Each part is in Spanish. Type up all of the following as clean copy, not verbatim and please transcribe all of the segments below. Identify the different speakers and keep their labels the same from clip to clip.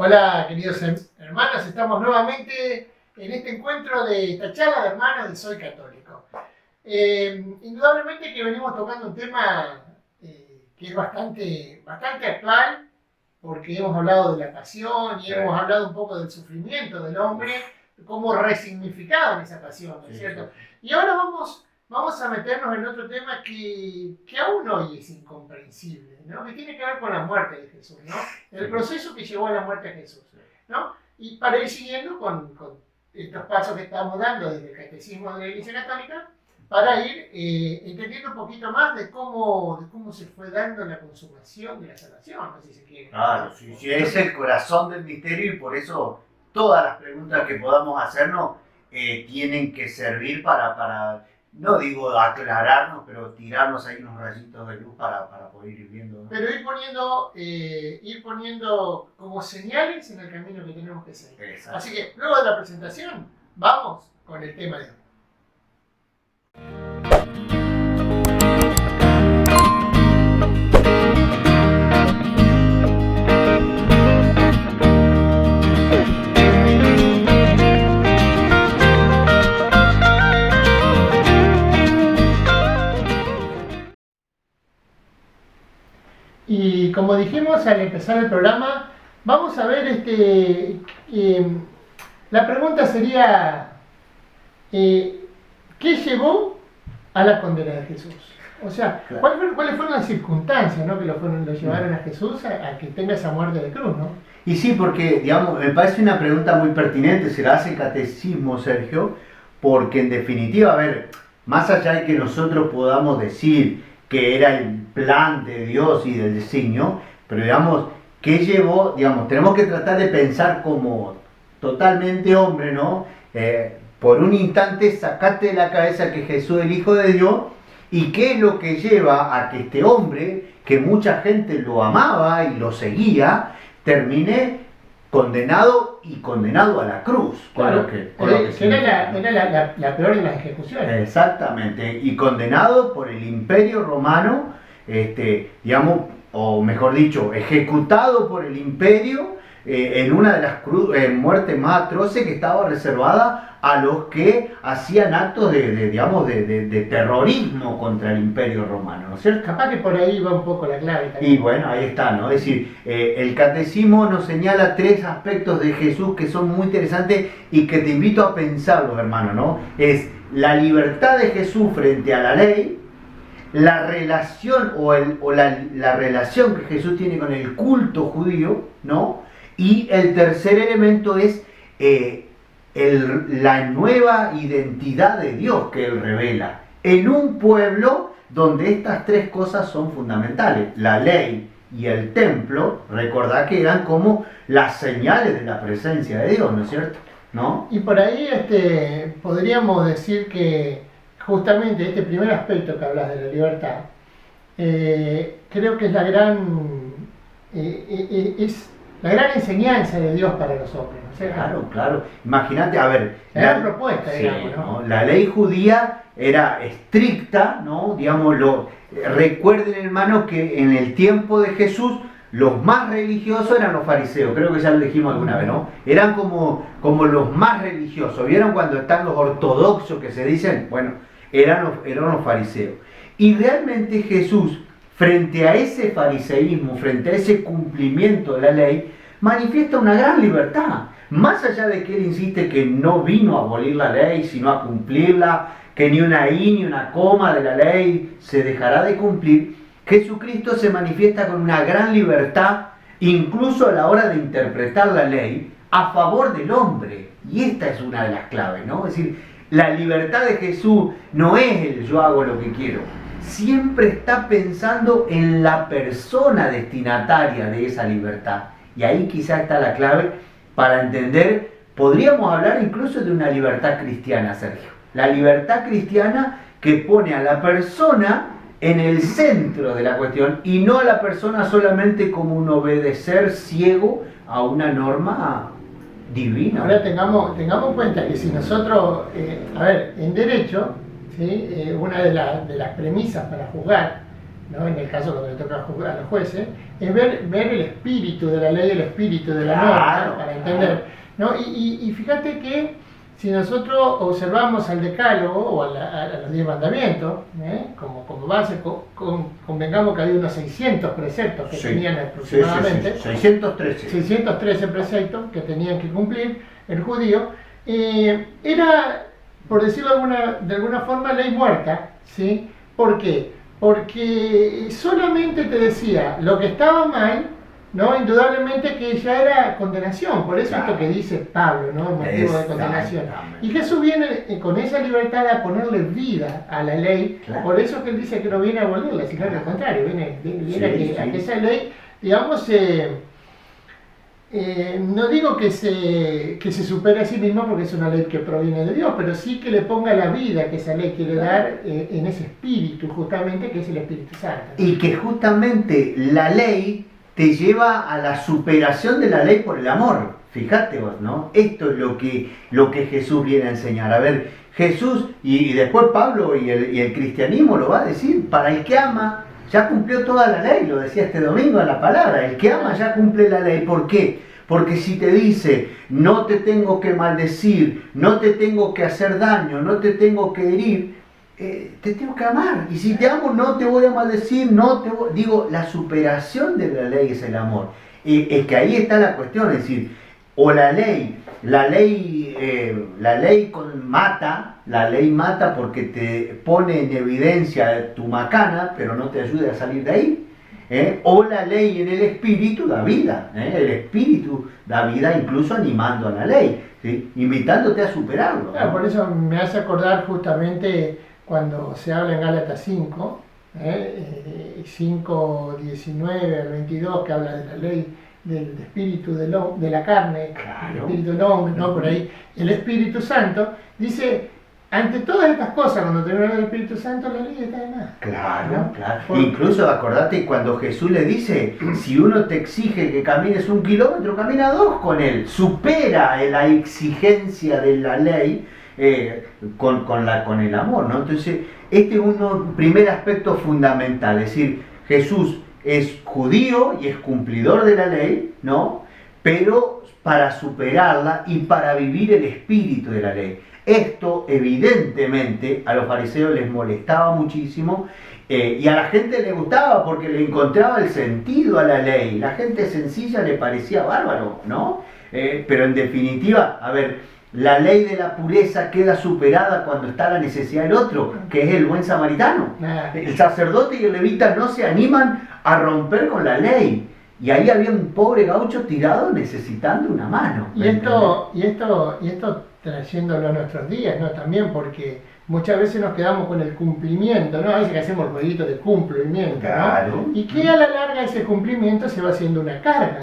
Speaker 1: Hola, queridos hermanos, estamos nuevamente en este encuentro de esta charla de hermanos de Soy Católico. Indudablemente que venimos tocando un tema que es bastante actual, porque hemos hablado de la pasión y hemos hablado un poco del sufrimiento del hombre, cómo resignificaban esa pasión, ¿no es cierto? Y ahora vamos a meternos en otro tema que aún hoy es incomprensible, ¿no? Que tiene que ver con la muerte de Jesús, ¿no? El proceso que llevó a la muerte de Jesús, ¿no? Y para ir siguiendo con estos pasos que estamos dando desde el Catecismo de la Iglesia Católica, para ir entendiendo un poquito más de cómo se fue dando la consumación de la salvación, no sé si se quiere.
Speaker 2: Claro, sí, es el corazón del misterio y por eso todas las preguntas que podamos hacernos tienen que servir para, no digo aclararnos, pero tirarnos ahí unos rayitos de luz para poder ir viendo, ¿no?
Speaker 1: Pero ir poniendo como señales en el camino que tenemos que seguir.
Speaker 2: Exacto. Así
Speaker 1: que luego de la presentación, vamos con el tema de hoy. Y como dijimos al empezar el programa, vamos a ver la pregunta sería ¿qué llevó a la condena de Jesús? O sea,
Speaker 2: claro,
Speaker 1: ¿cuáles fueron las circunstancias, ¿no? que lo llevaron a Jesús a que tenga esa muerte de cruz, ¿no?
Speaker 2: Y sí, porque, digamos, me parece una pregunta muy pertinente, se la hace el catecismo, Sergio, porque en definitiva, a ver, más allá de que nosotros podamos decir que era el plan de Dios y del designio, pero digamos, ¿qué llevó? Digamos, tenemos que tratar de pensar como totalmente hombre, ¿no? Por un instante, sacate de la cabeza que Jesús es el Hijo de Dios, y qué es lo que lleva a que este hombre, que mucha gente lo amaba y lo seguía, termine condenado a la cruz.
Speaker 1: Claro, era la peor de las ejecuciones.
Speaker 2: Exactamente, y condenado por el Imperio Romano, digamos, o mejor dicho, ejecutado por el Imperio en una de las muertes más atroces que estaba reservada a los que hacían actos de terrorismo contra el Imperio Romano, ¿no es cierto?
Speaker 1: Capaz que por ahí va un poco la clave también.
Speaker 2: Y bueno, ahí está, ¿no? Es decir, el catecismo nos señala tres aspectos de Jesús que son muy interesantes y que te invito a pensarlos, hermano, ¿no? Es la libertad de Jesús frente a la ley, la relación la relación que Jesús tiene con el culto judío, ¿no? Y el tercer elemento es la nueva identidad de Dios que Él revela en un pueblo donde estas tres cosas son fundamentales. La ley y el templo, recordad que eran como las señales de la presencia de Dios, ¿no es cierto? ¿No?
Speaker 1: Y por ahí podríamos decir que justamente este primer aspecto que hablas de la libertad, creo que es la gran enseñanza de Dios para los hombres, ¿no es cierto?
Speaker 2: Claro. Imagínate, a ver,
Speaker 1: la propuesta, digamos,
Speaker 2: ¿no? La ley judía era estricta, ¿no? Digámoslo. Recuerden, hermano, que en el tiempo de Jesús los más religiosos eran los fariseos, creo que ya lo dijimos alguna vez, ¿no? Eran como los más religiosos. ¿Vieron cuando están los ortodoxos que se dicen? Bueno, eran los fariseos. Y realmente Jesús, frente a ese fariseísmo, frente a ese cumplimiento de la ley, manifiesta una gran libertad. Más allá de que él insiste que no vino a abolir la ley, sino a cumplirla, que ni una i ni una coma de la ley se dejará de cumplir, Jesucristo se manifiesta con una gran libertad, incluso a la hora de interpretar la ley, a favor del hombre. Y esta es una de las claves, ¿no? Es decir, la libertad de Jesús no es el yo hago lo que quiero. Siempre está pensando en la persona destinataria de esa libertad. Y ahí quizá está la clave para entender, podríamos hablar incluso de una libertad cristiana, Sergio. La libertad cristiana que pone a la persona en el centro de la cuestión y no a la persona solamente como un obedecer ciego a una norma divina.
Speaker 1: Ahora tengamos en cuenta que si nosotros, en derecho, ¿sí? Una de las premisas para juzgar ¿no? En el caso cuando le toca a los jueces, es ver el espíritu de la ley, el espíritu de la norma, para entender. ¿No? Y fíjate que si nosotros observamos al decálogo o a los 10 mandamientos, como base, convengamos que hay unos 600 preceptos que tenían aproximadamente, 613 preceptos que tenían que cumplir el judío, era, por decirlo de alguna forma, ley muerta, ¿sí? ¿Por qué? Porque solamente te decía lo que estaba mal, ¿no? Indudablemente que ya era condenación, por eso esto que dice Pablo, ¿no? El motivo de condenación. Y Jesús viene con esa libertad a ponerle vida a la ley, por eso es que él dice que no viene a abolirla, sino al contrario, viene a que esa ley, digamos, no digo que se supere a sí misma porque es una ley que proviene de Dios, pero sí que le ponga la vida que esa ley quiere dar en ese espíritu, justamente, que es el Espíritu Santo.
Speaker 2: Y que justamente la ley te lleva a la superación de la ley por el amor. Fíjate vos, ¿no? Esto es lo que Jesús viene a enseñar. A ver, Jesús, y después Pablo y el cristianismo lo va a decir, para el que ama, ya cumplió toda la ley, lo decía este domingo en la palabra, el que ama ya cumple la ley. ¿Por qué? Porque si te dice, no te tengo que maldecir, no te tengo que hacer daño, no te tengo que herir, te tengo que amar. Y si te amo, no te voy a maldecir, digo, la superación de la ley es el amor. Es que ahí está la cuestión, es decir, o la ley mata porque te pone en evidencia tu macana, pero no te ayuda a salir de ahí. O la ley en el espíritu da vida, el espíritu da vida incluso animando a la ley, ¿sí? Invitándote a superarlo.
Speaker 1: Claro, por eso me hace acordar justamente cuando se habla en Gálatas 5, 5, 19 al 22, que habla de la ley del espíritu de la carne, el espíritu del hombre, ¿no? Por ahí, el Espíritu Santo, dice, ante todas estas cosas, cuando te habla del Espíritu Santo, la ley está de más.
Speaker 2: Claro, ¿no? Claro. Incluso acordate cuando Jesús le dice, si uno te exige que camines 1 kilómetro, camina 2 con él. Supera la exigencia de la ley con el amor, ¿no? Entonces, este es un primer aspecto fundamental, es decir, Jesús es judío y es cumplidor de la ley, ¿no? Pero para superarla y para vivir el espíritu de la ley. Esto evidentemente a los fariseos les molestaba muchísimo y a la gente le gustaba porque le encontraba el sentido a la ley. La gente sencilla le parecía bárbaro, ¿no? Pero en definitiva, a ver, la ley de la pureza queda superada cuando está la necesidad del otro, que es el buen samaritano. El sacerdote y el levita no se animan a romper con la ley. Y ahí había un pobre gaucho tirado necesitando una mano.
Speaker 1: Y esto trayéndolo a nuestros días, ¿no? También porque muchas veces nos quedamos con el cumplimiento, ¿no? A veces que hacemos el jueguito de cumplimiento,
Speaker 2: claro,
Speaker 1: ¿no? Y que a la larga ese cumplimiento se va haciendo una carga,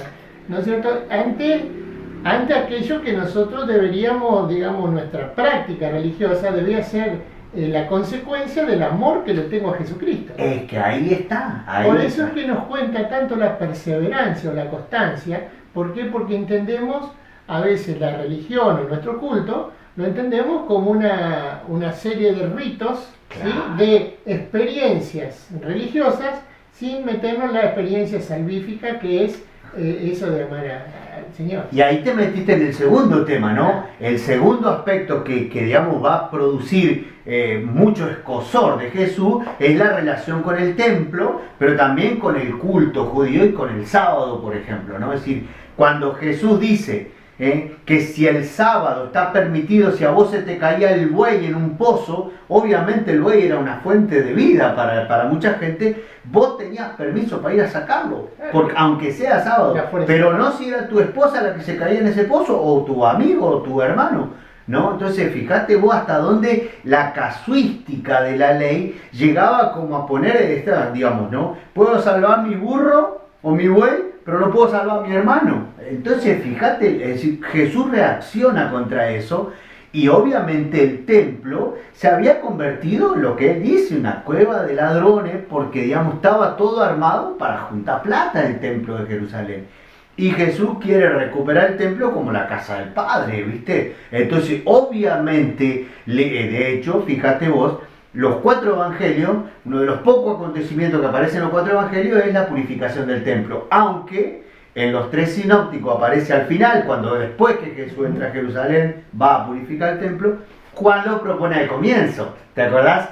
Speaker 1: ¿no es cierto? Ante aquello que nosotros deberíamos, digamos, nuestra práctica religiosa debía ser la consecuencia del amor que le tengo a Jesucristo.
Speaker 2: Es que ahí está.
Speaker 1: Por eso es que nos cuenta tanto la perseverancia o la constancia. ¿Por qué? Porque entendemos a veces la religión o nuestro culto, lo entendemos como una serie de ritos, claro, ¿sí? De experiencias religiosas sin meternos en la experiencia salvífica que es eso de amar al Señor.
Speaker 2: Y ahí te metiste en el segundo tema, ¿no? El segundo aspecto que digamos va a producir mucho escozor de Jesús es la relación con el templo, pero también con el culto judío y con el sábado, por ejemplo, ¿no? Es decir, cuando Jesús dice que si el sábado está permitido, si a vos se te caía el buey en un pozo, obviamente el buey era una fuente de vida para mucha gente, vos tenías permiso para ir a sacarlo, porque, aunque sea sábado, pero no si era tu esposa la que se caía en ese pozo, o tu amigo, o tu hermano, ¿no? Entonces fíjate vos hasta dónde la casuística de la ley llegaba como a poner esta, digamos, ¿no? Puedo salvar mi burro o mi buey, pero no puedo salvar a mi hermano. Entonces fíjate, es decir, Jesús reacciona contra eso. Y obviamente el templo se había convertido en lo que él dice, una cueva de ladrones, porque digamos estaba todo armado para juntar plata en el templo de Jerusalén. Y Jesús quiere recuperar el templo como la casa del Padre, ¿viste? Entonces obviamente, de hecho, fíjate vos, los 4 evangelios, uno de los pocos acontecimientos que aparecen en los 4 evangelios es la purificación del templo, aunque en los 3 sinópticos aparece al final, cuando después que Jesús entra a Jerusalén va a purificar el templo. Juan lo propone al comienzo, ¿te acordás?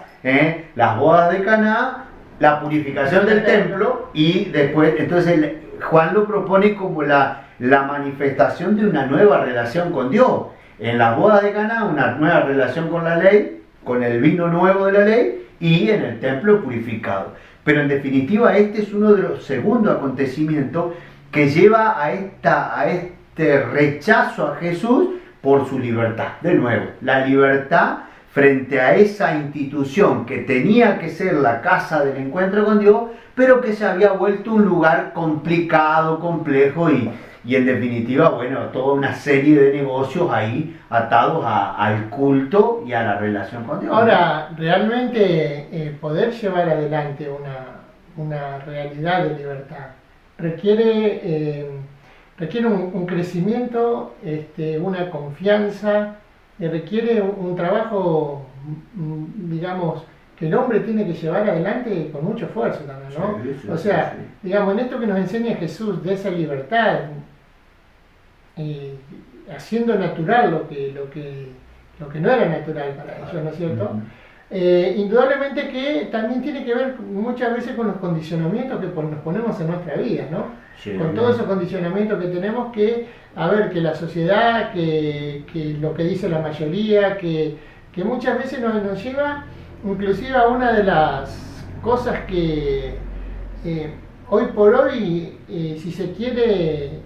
Speaker 2: Las bodas de Caná, la purificación del templo, y después, entonces Juan lo propone como la manifestación de una nueva relación con Dios. En las bodas de Caná, una nueva relación con la ley, con el vino nuevo de la ley, y en el templo purificado. Pero en definitiva este es uno de los segundos acontecimientos que lleva a este rechazo a Jesús por su libertad. De nuevo, la libertad frente a esa institución que tenía que ser la casa del encuentro con Dios, pero que se había vuelto un lugar complicado, complejo y en definitiva, bueno, toda una serie de negocios ahí atados al culto y a la relación con Dios.
Speaker 1: Ahora, realmente poder llevar adelante una realidad de libertad requiere un crecimiento, una confianza, requiere un trabajo, digamos, que el hombre tiene que llevar adelante con mucho esfuerzo también, ¿no?
Speaker 2: Sí,
Speaker 1: o sea,
Speaker 2: sí.
Speaker 1: digamos, en esto que nos enseña Jesús de esa libertad, haciendo natural lo que no era natural para ellos, ¿no es cierto? Indudablemente que también tiene que ver muchas veces con los condicionamientos que nos ponemos en nuestra vida, ¿no?
Speaker 2: Sí,
Speaker 1: con todos esos condicionamientos que tenemos que la sociedad, que lo que dice la mayoría, que muchas veces nos lleva inclusive a una de las cosas que hoy por hoy, si se quiere,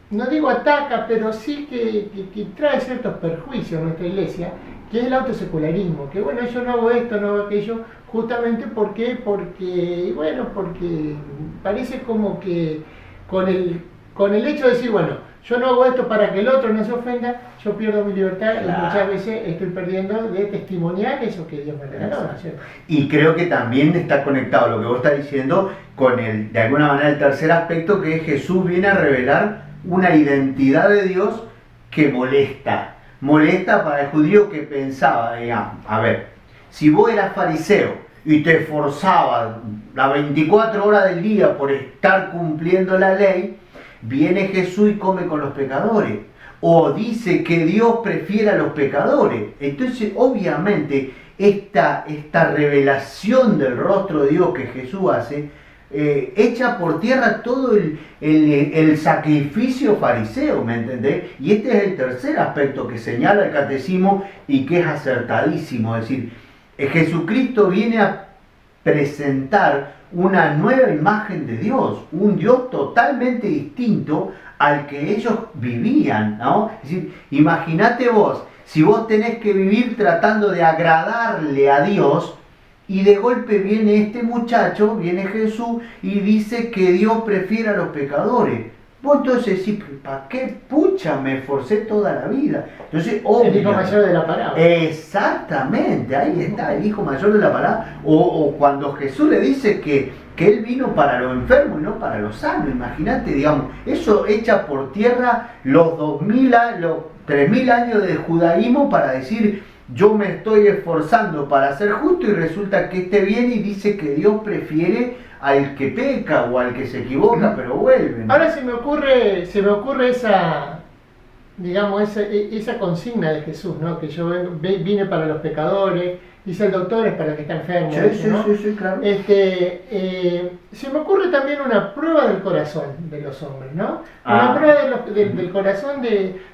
Speaker 1: no digo ataca, pero sí que trae ciertos perjuicios a nuestra iglesia, que es el autosecularismo, que bueno, yo no hago esto, no hago aquello, justamente porque parece como que con el hecho de decir, bueno, yo no hago esto para que el otro no se ofenda, yo pierdo mi libertad. Claro. Y muchas veces estoy perdiendo de testimoniar eso que Dios me regaló, ¿no es cierto?
Speaker 2: Y creo que también está conectado lo que vos estás diciendo con de alguna manera el tercer aspecto, que es Jesús viene a revelar una identidad de Dios que molesta para el judío que pensaba, digamos, a ver, si vos eras fariseo y te esforzabas las 24 horas del día por estar cumpliendo la ley, viene Jesús y come con los pecadores, o dice que Dios prefiere a los pecadores. Entonces, obviamente, esta revelación del rostro de Dios que Jesús hace, echa por tierra todo el sacrificio fariseo, ¿me entendés? Y este es el tercer aspecto que señala el catecismo y que es acertadísimo, es decir, Jesucristo viene a presentar una nueva imagen de Dios, un Dios totalmente distinto al que ellos vivían, ¿no? Es decir, imagínate vos, si vos tenés que vivir tratando de agradarle a Dios, y de golpe viene este muchacho, viene Jesús, y dice que Dios prefiere a los pecadores. Vos entonces decís, ¿para qué pucha me esforcé toda la vida? Entonces,
Speaker 1: el hijo mayor de la parábola.
Speaker 2: Exactamente, ahí está, el hijo mayor de la parábola. O cuando Jesús le dice que Él vino para los enfermos y no para los sanos. Imagínate, digamos, eso echa por tierra los 3000 años de judaísmo para decir, yo me estoy esforzando para ser justo, y resulta que este viene y dice que Dios prefiere al que peca o al que se equivoca, pero vuelve, ¿no?
Speaker 1: Ahora se me ocurre esa, digamos, esa consigna de Jesús, ¿no? Que yo vine para los pecadores, dice el doctor, es para el que está enfermo.
Speaker 2: Sí, claro.
Speaker 1: Se me ocurre también una prueba del corazón de los hombres, ¿no? Una prueba del corazón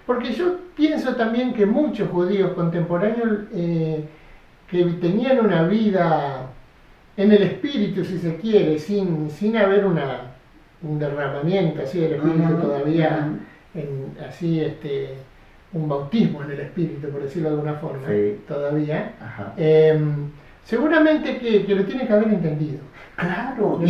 Speaker 1: porque yo pienso también que muchos judíos contemporáneos que tenían una vida en el espíritu, si se quiere, sin haber un derramamiento así del espíritu todavía, un bautismo en el espíritu, por decirlo de alguna forma, todavía, seguramente que lo tiene que haber entendido.
Speaker 2: Claro,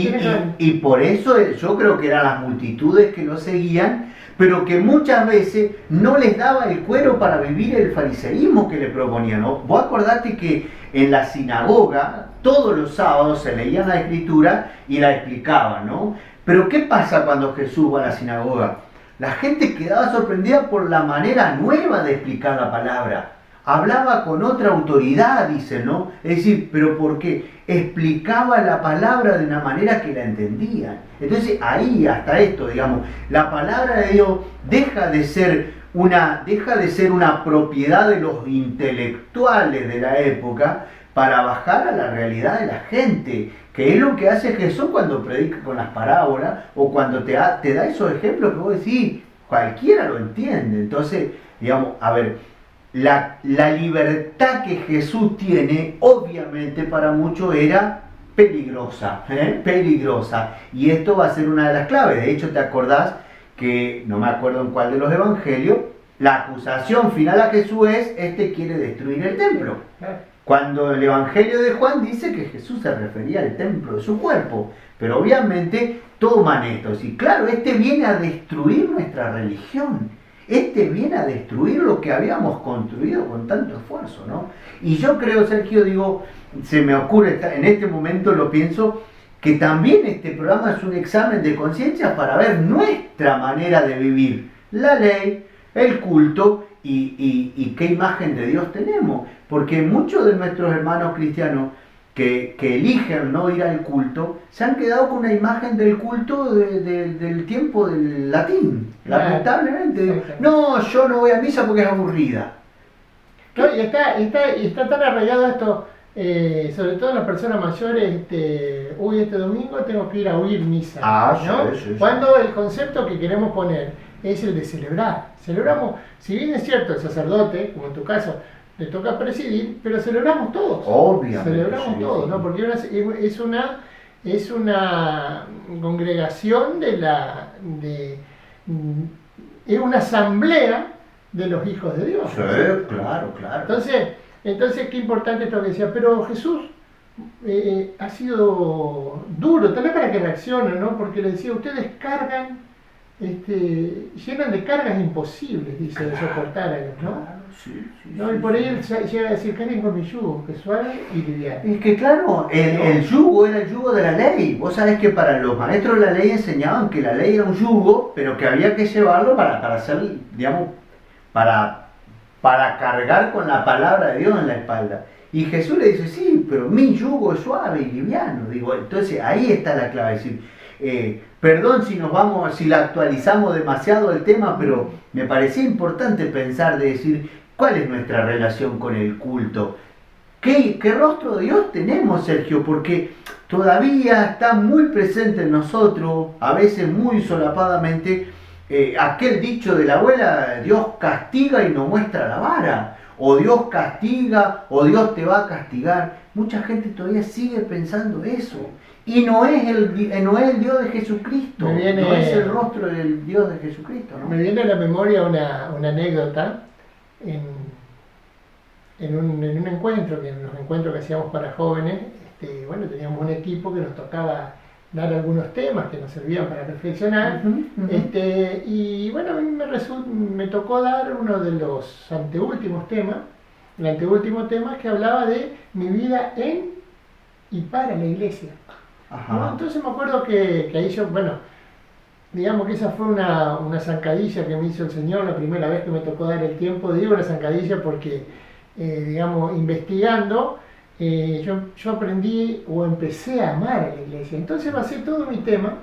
Speaker 2: y por eso yo creo que eran las multitudes que lo seguían, pero que muchas veces no les daba el cuero para vivir el fariseísmo que le proponían, ¿no? Vos acordate que en la sinagoga todos los sábados se leían la escritura y la explicaban, ¿no? Pero ¿qué pasa cuando Jesús va a la sinagoga? La gente quedaba sorprendida por la manera nueva de explicar la palabra. hablaba con otra autoridad, dice, ¿no? Es decir, pero porque explicaba la palabra de una manera que la entendían. Entonces ahí, hasta esto, digamos, la palabra de Dios deja de ser una propiedad de los intelectuales de la época para bajar a la realidad de la gente, que es lo que hace Jesús cuando predica con las parábolas o cuando te da esos ejemplos que vos decís, cualquiera lo entiende. Entonces, digamos, a ver, la libertad que Jesús tiene, obviamente para muchos era peligrosa, peligrosa. Y esto va a ser una de las claves. De hecho, ¿te acordás que, no me acuerdo en cuál de los evangelios, la acusación final a Jesús es, este quiere destruir el templo? Cuando el evangelio de Juan dice que Jesús se refería al templo de su cuerpo. Pero obviamente toman esto. Y claro, este viene a destruir nuestra religión. Este viene a destruir lo que habíamos construido con tanto esfuerzo, ¿no? Y yo creo, Sergio, digo, se me ocurre, en este momento lo pienso, que también este programa es un examen de conciencia para ver nuestra manera de vivir, la ley, el culto y qué imagen de Dios tenemos. Porque muchos de nuestros hermanos cristianos que eligen no ir al culto, se han quedado con una imagen del culto del tiempo del latín, lamentablemente. No, yo no voy a misa porque es aburrida.
Speaker 1: No, y está tan arraigado esto, sobre todo en las personas mayores, este domingo tengo que ir a oír misa, ¿no?
Speaker 2: Sí.
Speaker 1: Cuando el concepto que queremos poner es el de celebrar. Celebramos, si bien es cierto, el sacerdote, como en tu caso, le toca presidir, pero celebramos todos.
Speaker 2: Obviamente.
Speaker 1: Celebramos todos, ¿no? Porque es una congregación es una asamblea de los hijos de Dios.
Speaker 2: Sí, claro.
Speaker 1: Entonces qué importante esto que decía. Pero Jesús ha sido duro, tal vez para que reaccionen, ¿no? Porque le decía, ustedes cargan, llenan de cargas imposibles, dice, de soportar a ellos, ¿no?
Speaker 2: Claro, sí,
Speaker 1: ¿no? Y por ahí él llega a decir, carguen con mi yugo, que es suave y liviano.
Speaker 2: Es que claro, el yugo era el yugo de la ley. Vos sabés que para los maestros de la ley enseñaban que la ley era un yugo, pero que había que llevarlo para hacer, digamos, para cargar con la palabra de Dios en la espalda. Y Jesús le dice, sí, pero mi yugo es suave y liviano. Digo, entonces ahí está la clave, es decir, perdón si la actualizamos demasiado el tema, pero me parecía importante pensar de decir, ¿cuál es nuestra relación con el culto? ¿Qué rostro de Dios tenemos, Sergio? Porque todavía está muy presente en nosotros, a veces muy solapadamente, aquel dicho de la abuela, Dios castiga y no muestra la vara. O Dios castiga, o Dios te va a castigar. Mucha gente todavía sigue pensando eso. Y no es el Dios de Jesucristo, no es el rostro del Dios de Jesucristo, ¿no?
Speaker 1: Me viene a la memoria una anécdota en un encuentro, en los encuentros que hacíamos para jóvenes. Bueno, teníamos un equipo que nos tocaba dar algunos temas que nos servían para reflexionar. Y bueno, a mí me tocó dar uno de los anteúltimos temas. El anteúltimo tema que hablaba de mi vida en y para la iglesia. ¿No? Entonces me acuerdo que ahí yo, bueno, digamos que esa fue una zancadilla que me hizo el Señor la primera vez que me tocó dar el tiempo. Digo una zancadilla porque, digamos, investigando, yo aprendí o empecé a amar a la iglesia. Entonces basé todo mi tema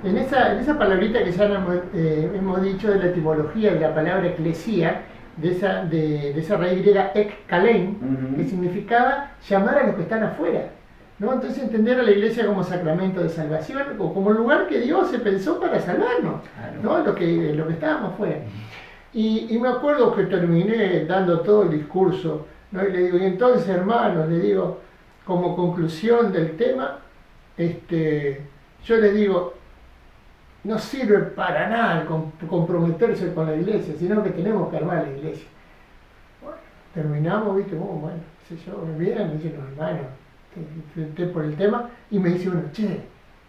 Speaker 1: en esa palabrita que ya hemos dicho de la etimología de la palabra eclesía, de esa raíz griega ekkalein, que significaba llamar a los que están afuera, ¿no? Entonces entender a la iglesia como sacramento de salvación o como lugar que Dios se pensó para salvarnos, ¿no? Lo que estábamos afuera. Y me acuerdo que terminé dando todo el discurso, ¿no? Y le digo, y entonces, hermanos, le digo, como conclusión del tema, yo les digo, no sirve para nada comprometerse con la iglesia, sino que tenemos que armar la iglesia. Bueno, terminamos, ¿viste? Bueno, qué sé yo, me miran, me dicen los hermanos, por el tema, y me dice uno, che,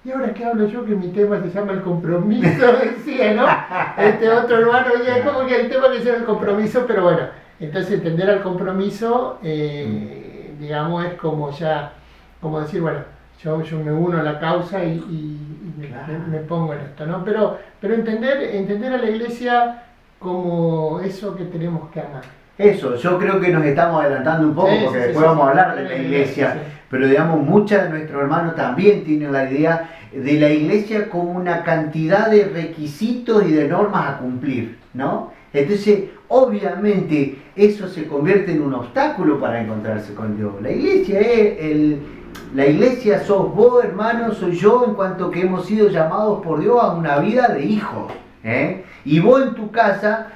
Speaker 1: ¿y ahora qué hablo yo? Que mi tema se llama el compromiso, decía, ¿no? Otro hermano, decía, como que el tema que se llama el compromiso, pero bueno, entonces entender al compromiso, digamos, es como decir, bueno, yo me uno a la causa y me pongo en esto, ¿no? Pero entender a la iglesia como eso que tenemos que amar.
Speaker 2: Eso, yo creo que nos estamos adelantando un poco
Speaker 1: Sí,
Speaker 2: porque
Speaker 1: sí,
Speaker 2: después
Speaker 1: sí,
Speaker 2: vamos a
Speaker 1: sí.
Speaker 2: hablar de la iglesia,
Speaker 1: Sí.
Speaker 2: pero digamos, muchos de nuestros hermanos también tienen la idea de la iglesia como una cantidad de requisitos y de normas a cumplir, ¿no? Entonces, obviamente, eso se convierte en un obstáculo para encontrarse con Dios. La iglesia sos vos, hermano, soy yo, en cuanto que hemos sido llamados por Dios a una vida de hijos, ¿eh? Y vos en tu casa,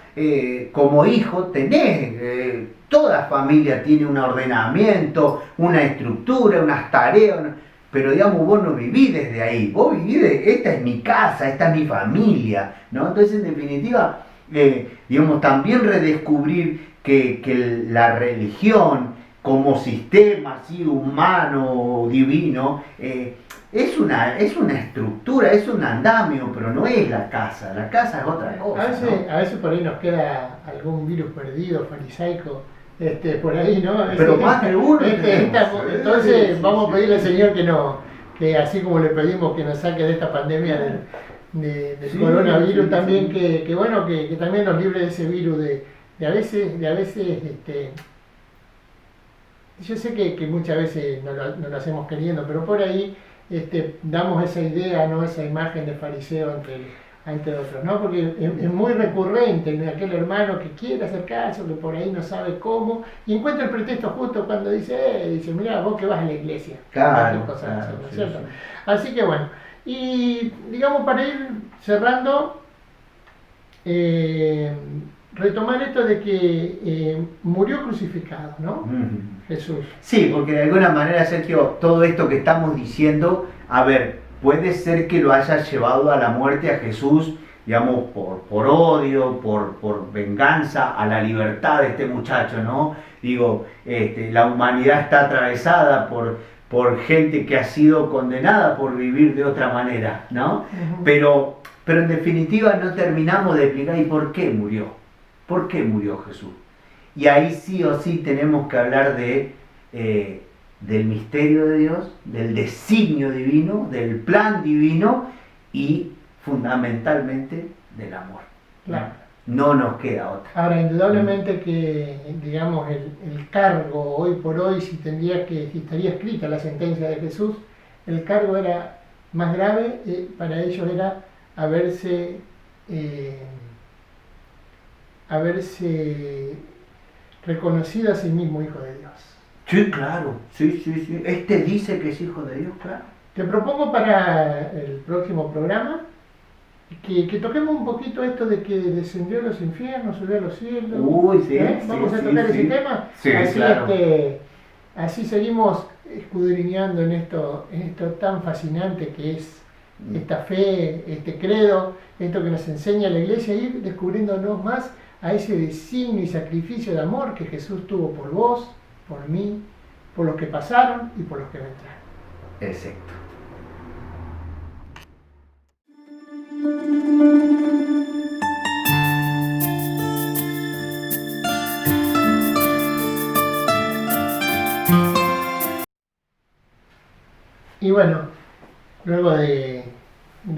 Speaker 2: como hijo, tenés, toda familia tiene un ordenamiento, una estructura, unas tareas, pero digamos, vos no vivís desde ahí, vos vivís esta es mi casa, esta es mi familia, ¿no? Entonces, en definitiva, digamos, también redescubrir que la religión como sistema así humano, divino, es una estructura, es un andamio, pero no es la casa es otra cosa.
Speaker 1: A veces por ahí nos queda algún virus perdido, farisaico, por ahí, ¿no?
Speaker 2: Pero más de uno.
Speaker 1: Entonces vamos a pedirle al Señor que así como le pedimos que nos saque de esta pandemia del coronavirus, también que bueno, que también nos libre de ese virus de a veces, yo sé que muchas veces no lo hacemos queriendo, pero por ahí damos esa idea, ¿no? Esa imagen de fariseo ante otros, ¿no? Porque es muy recurrente en aquel hermano que quiere hacer caso, que por ahí no sabe cómo, y encuentra el pretexto justo cuando dice, mira, vos que vas a la iglesia.
Speaker 2: Claro,
Speaker 1: cosas
Speaker 2: claro,
Speaker 1: así, ¿no es
Speaker 2: sí,
Speaker 1: cierto?
Speaker 2: sí.
Speaker 1: Así que bueno, y digamos para ir cerrando, retomar esto de que murió crucificado, ¿no? Jesús.
Speaker 2: Sí, porque de alguna manera, Sergio, todo esto que estamos diciendo, a ver, puede ser que lo haya llevado a la muerte a Jesús, digamos, por odio, por venganza, a la libertad de este muchacho, ¿no? Digo, la humanidad está atravesada por gente que ha sido condenada por vivir de otra manera, ¿no?
Speaker 1: Uh-huh.
Speaker 2: Pero en definitiva no terminamos de explicar ¿y por qué murió? ¿Por qué murió Jesús? Y ahí sí o sí tenemos que hablar del misterio de Dios, del designio divino, del plan divino y fundamentalmente del amor.
Speaker 1: Claro.
Speaker 2: No nos queda otra.
Speaker 1: Ahora, indudablemente que, digamos, el cargo hoy por hoy, si estaría escrita la sentencia de Jesús, el cargo era más grave, para ellos era haberse reconocido a sí mismo hijo de Dios.
Speaker 2: Sí, claro, sí. Dice que es hijo de Dios, claro.
Speaker 1: Te propongo para el próximo programa que toquemos un poquito esto de que descendió a los infiernos, subió a los cielos.
Speaker 2: Uy, sí.
Speaker 1: Vamos a tocar ese tema.
Speaker 2: Sí,
Speaker 1: así,
Speaker 2: claro.
Speaker 1: Así seguimos escudriñando en esto tan fascinante que es esta fe, este credo, esto que nos enseña la iglesia, ir descubriéndonos más a ese designio y sacrificio de amor que Jesús tuvo por vos, por mí, por los que pasaron y por los que vendrán.
Speaker 2: Exacto.
Speaker 1: Y bueno, luego de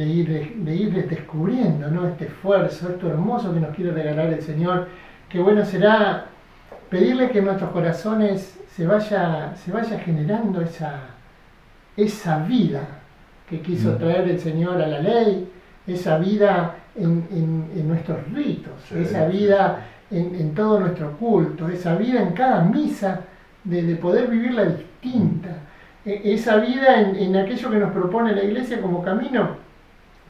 Speaker 1: ir descubriendo, ¿no? Este esfuerzo, esto hermoso que nos quiere regalar el Señor, qué bueno será pedirle que en nuestros corazones se vaya generando esa vida que quiso traer el Señor a la ley, esa vida en nuestros ritos, esa vida en todo nuestro culto, esa vida en cada misa de poder vivirla distinta, esa vida en aquello que nos propone la Iglesia como camino,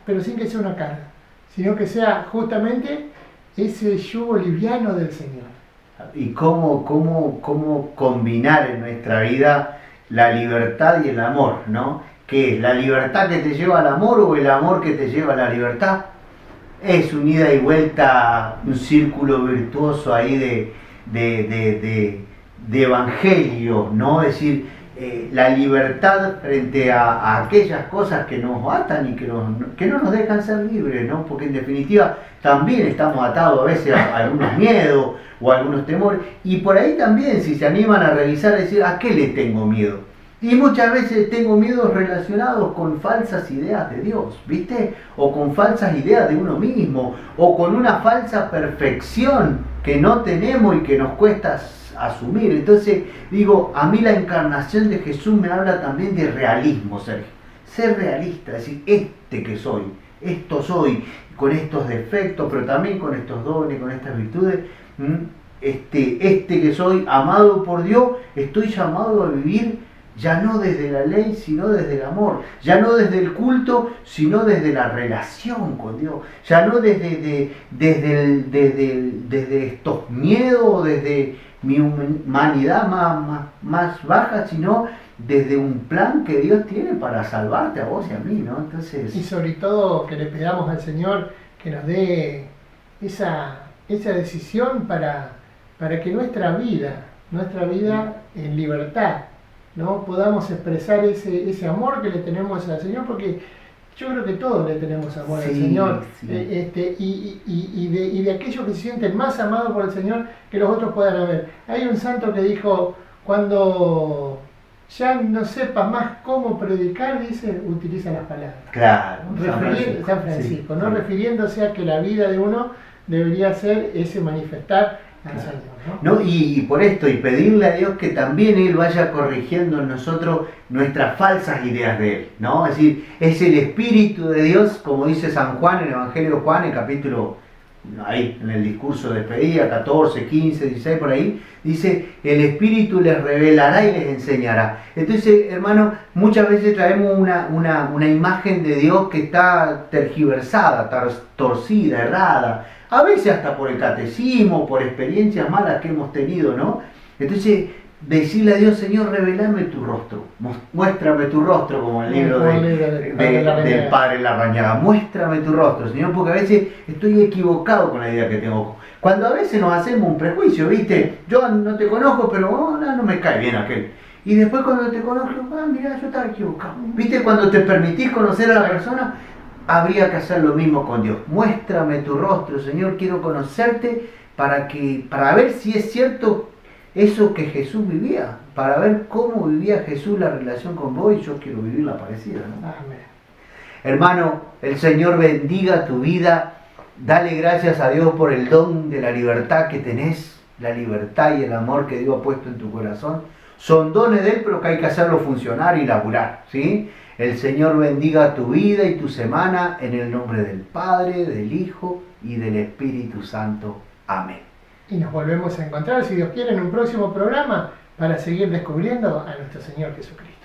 Speaker 1: pero sin que sea una carga, sino que sea justamente ese yugo liviano del Señor.
Speaker 2: Y cómo combinar en nuestra vida la libertad y el amor, ¿no? ¿Qué es? ¿La libertad que te lleva al amor o el amor que te lleva a la libertad? Es un ida y vuelta, un círculo virtuoso ahí de evangelio, ¿no? Es decir, la libertad frente a aquellas cosas que nos atan y que no nos dejan ser libres, ¿no? Porque en definitiva también estamos atados a veces a algunos miedos o a algunos temores, y por ahí también, si se animan a revisar, decir, ¿a qué le tengo miedo? Y muchas veces tengo miedos relacionados con falsas ideas de Dios, ¿viste? O con falsas ideas de uno mismo, o con una falsa perfección que no tenemos y que nos cuesta asumir. Entonces digo, a mí la encarnación de Jesús me habla también de realismo, Sergio. Ser realista, decir, que soy, esto soy, con estos defectos, pero también con estos dones, con estas virtudes. Que soy, amado por Dios, estoy llamado a vivir ya no desde la ley, sino desde el amor, ya no desde el culto, sino desde la relación con Dios, ya no desde estos miedos, desde mi humanidad más baja, sino desde un plan que Dios tiene para salvarte a vos y a mí, ¿no? Entonces,
Speaker 1: y sobre todo que le pedamos al Señor que nos dé esa decisión para que nuestra vida en libertad, ¿no? Podamos expresar ese amor que le tenemos al Señor, porque yo creo que todos le tenemos amor al Señor,
Speaker 2: sí.
Speaker 1: Y de aquellos que se sienten más amados por el Señor, que los otros puedan ver. Hay un santo que dijo, cuando ya no sepa más cómo predicar, dice, utiliza las palabras.
Speaker 2: Claro,
Speaker 1: San Francisco,
Speaker 2: sí,
Speaker 1: ¿no?
Speaker 2: sí.
Speaker 1: Refiriéndose a que la vida de uno debería ser ese manifestar al Señor, ¿no?
Speaker 2: Y por esto, y pedirle a Dios que también Él vaya corrigiendo en nosotros nuestras falsas ideas de Él, ¿no? Es decir, es el Espíritu de Dios, como dice San Juan en el Evangelio de Juan, en capítulo, ahí, en el discurso de despedida, 14, 15, 16, por ahí, dice, el Espíritu les revelará y les enseñará. Entonces, hermano, muchas veces traemos una imagen de Dios que está tergiversada, torcida, errada, a veces hasta por el catecismo, por experiencias malas que hemos tenido, ¿no? Entonces, decirle a Dios, Señor, revelame tu rostro, muéstrame tu rostro, como el libro del Padre Larrañaga, muéstrame tu rostro, Señor, porque a veces estoy equivocado con la idea que tengo. Cuando a veces nos hacemos un prejuicio, ¿viste? Yo no te conozco, pero no me cae bien aquel. Y después cuando te conozco, mira, yo estaba equivocado. ¿Viste? Cuando te permitís conocer a la persona, habría que hacer lo mismo con Dios. Muéstrame tu rostro, Señor, quiero conocerte para ver si es cierto eso que Jesús vivía, para ver cómo vivía Jesús la relación con vos, y yo quiero vivir la parecida, ¿no?
Speaker 1: Amén.
Speaker 2: Hermano, el Señor bendiga tu vida, dale gracias a Dios por el don de la libertad que tenés, la libertad y el amor que Dios ha puesto en tu corazón. Son dones de Él, pero que hay que hacerlo funcionar y laburar, ¿sí? El Señor bendiga tu vida y tu semana en el nombre del Padre, del Hijo y del Espíritu Santo. Amén.
Speaker 1: Y nos volvemos a encontrar, si Dios quiere, en un próximo programa para seguir descubriendo a nuestro Señor Jesucristo.